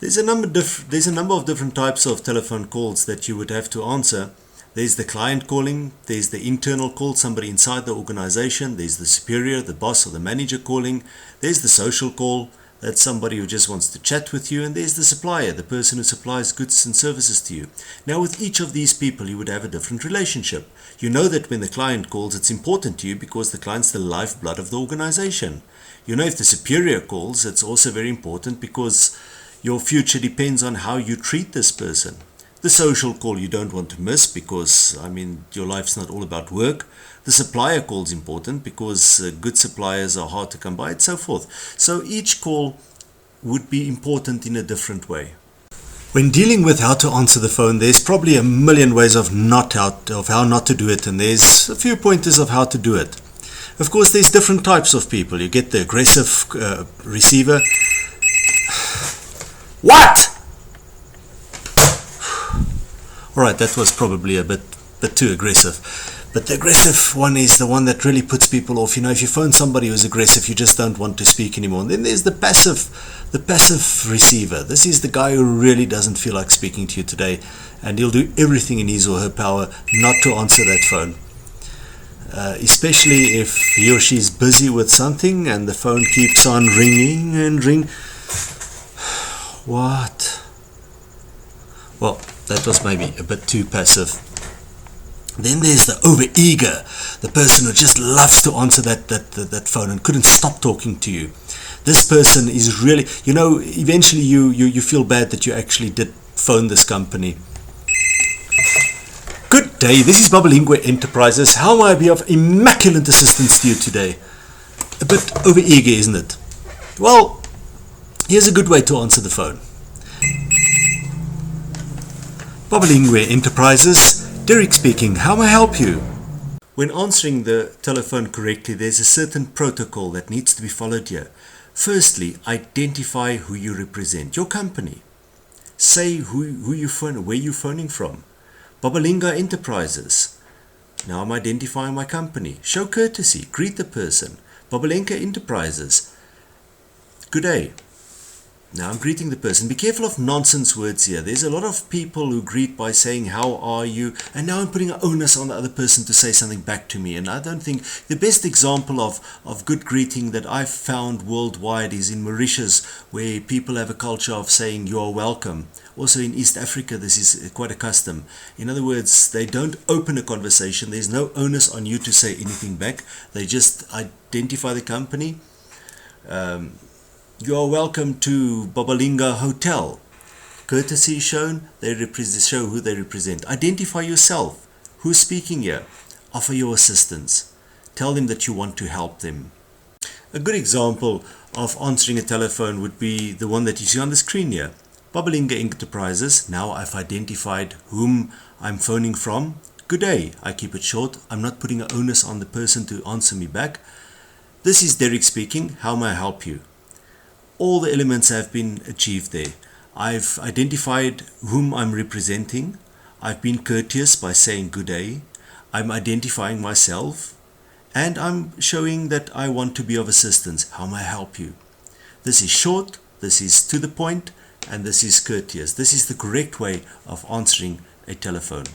There's a number of different types of telephone calls that you would have to answer. There's the client calling, there's the internal call, somebody inside the organization, there's the superior, the boss or the manager calling, there's the social call, that's somebody who just wants to chat with you, and there's the supplier, the person who supplies goods and services to you. Now with each of these people you would have a different relationship. You know that when the client calls, it's important to you because the client's the lifeblood of the organization. You know if the superior calls, it's also very important because your future depends on how you treat this person. The social call you don't want to miss because, your life's not all about work. The supplier call is important because good suppliers are hard to come by, and so forth. So each call would be important in a different way. When dealing with how to answer the phone, there's probably a million ways of how not to do it, and there's a few pointers of how to do it. Of course, there's different types of people. You get the aggressive receiver. What? Alright, that was probably a bit too aggressive. But the aggressive one is the one that really puts people off. If you phone somebody who's aggressive, you just don't want to speak anymore. And then there's the passive receiver. This is the guy who really doesn't feel like speaking to you today, and he'll do everything in his or her power not to answer that phone. Especially if he or she is busy with something and the phone keeps on ringing and ringing. What? Well, that was maybe a bit too passive. Then there's the overeager, the person who just loves to answer that phone and couldn't stop talking to you. This person is really, eventually you feel bad that you actually did phone this company. Good day, this is Babalingwe Enterprises. How may I be of immaculate assistance to you today? A bit overeager, isn't it? Well, here's a good way to answer the phone. Babalingwe Enterprises, Derek speaking. How may I help you? When answering the telephone correctly, there's a certain protocol that needs to be followed here. Firstly, identify who you represent, your company. Say who you phone, where you're phoning from. Babalingwe Enterprises. Now I'm identifying my company. Show courtesy. Greet the person. Babalingwe Enterprises. Good day. Now I'm greeting the person. Be careful of nonsense words here. There's a lot of people who greet by saying, how are you? And now I'm putting an onus on the other person to say something back to me. And I don't think the best example of good greeting that I've found worldwide is in Mauritius, where people have a culture of saying, you are welcome. Also in East Africa, this is quite a custom. In other words, they don't open a conversation. There's no onus on you to say anything back. They just identify the company. You are welcome to Babalingwe Hotel. Courtesy shown, they show who they represent. Identify yourself. Who's speaking here? Offer your assistance. Tell them that you want to help them. A good example of answering a telephone would be the one that you see on the screen here. Babalingwe Enterprises. Now I've identified whom I'm phoning from. Good day. I keep it short. I'm not putting an onus on the person to answer me back. This is Derek speaking. How may I help you? All the elements have been achieved there. I've identified whom I'm representing. I've been courteous by saying good day. I'm identifying myself. And I'm showing that I want to be of assistance. How may I help you? This is short, this is to the point, and this is courteous. This is the correct way of answering a telephone.